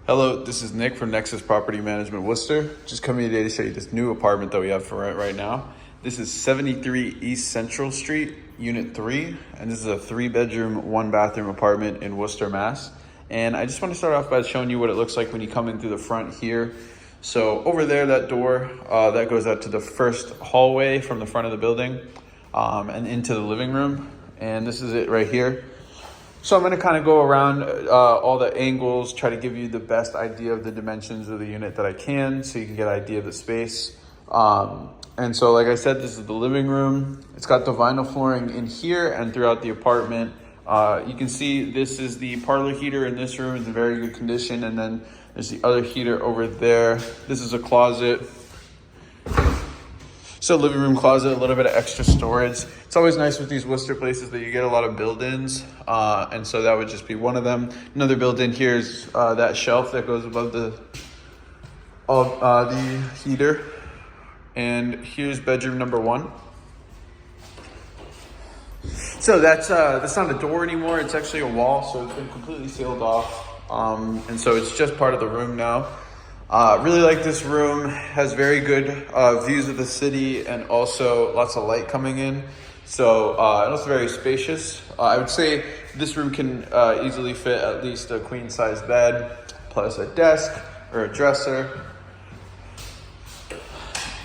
Hello, this is Nick from Nexus Property Management Worcester. Just coming today to show you this new apartment that we have for rent right now. This is 73 East Central Street, Unit 3, and this is a 3-bedroom, 1-bathroom apartment in Worcester, Mass. And I just want to start off by showing you what it looks like when you come in through the front here. So over there, that door, that goes out to the first hallway from the front of the building and into the living room. And this is it right here. So I'm going to kind of go around all the angles, try to give you the best idea of the dimensions of the unit that I can so you can get an idea of the space. And so like I said, this is the living room. It's got the vinyl flooring in here and throughout the apartment. You can see this is the parlor heater in this room. It's in very good condition. And then there's the other heater over there. This is a closet. So living room closet, a little bit of extra storage. It's always nice with these Worcester places that you get a lot of build-ins. And so that would just be one of them. Another built-in here is that shelf that goes above the heater. And here's bedroom number 1. So that's not a door anymore. It's actually a wall. So it's been completely sealed off. And so it's just part of the room now. Really like this room. Has very good views of the city and also lots of light coming in. So and also very spacious. I would say this room can easily fit at least a queen size bed plus a desk or a dresser.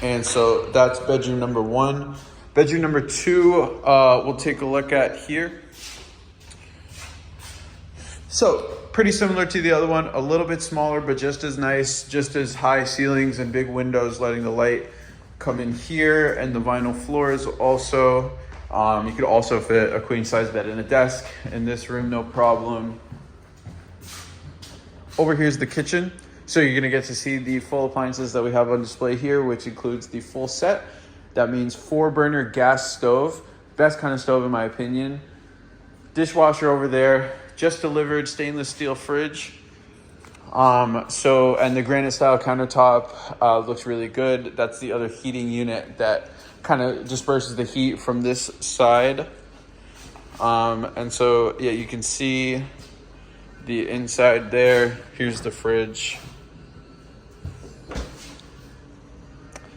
And so that's bedroom number 1. Bedroom number 2, we'll take a look at here. So pretty similar to the other one, a little bit smaller, but just as nice, just as high ceilings and big windows letting the light come in here, and the vinyl floors also. You could also fit a queen size bed and a desk in this room, no problem. Over here's the kitchen. So you're gonna get to see the full appliances that we have on display here, which includes the full set. That means 4-burner gas stove, best kind of stove in my opinion. Dishwasher over there, just delivered stainless steel fridge. And the granite style countertop looks really good. That's the other heating unit that kind of disperses the heat from this side. And so, yeah, you can see the inside there. Here's the fridge.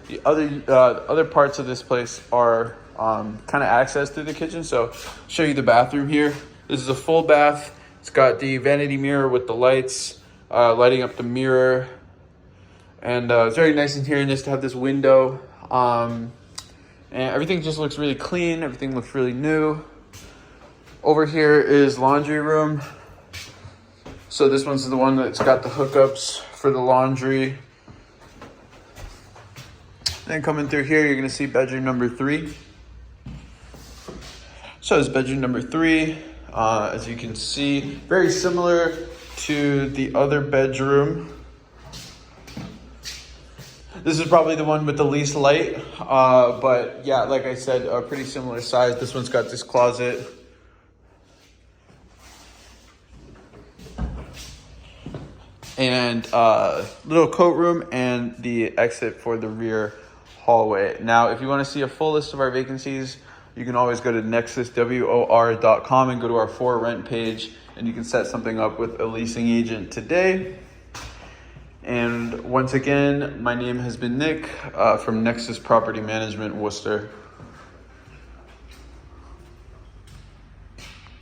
The other parts of this place are kind of accessed through the kitchen. So I'll show you the bathroom here. This is a full bath. It's got the vanity mirror with the lights, lighting up the mirror. And it's very nice in here, and just to have this window. And everything just looks really clean. Everything looks really new. Over here is laundry room. So this one's the one that's got the hookups for the laundry. Then coming through here, you're gonna see bedroom number 3. So it's bedroom number 3. As you can see, very similar to the other bedroom. This is probably the one with the least light, but yeah, like I said, a pretty similar size. This one's got this closet. And little coat room and the exit for the rear hallway. Now, if you want to see a full list of our vacancies, you can always go to nexuswor.com and go to our for rent page, and you can set something up with a leasing agent today. And once again, my name has been Nick from Nexus Property Management Worcester.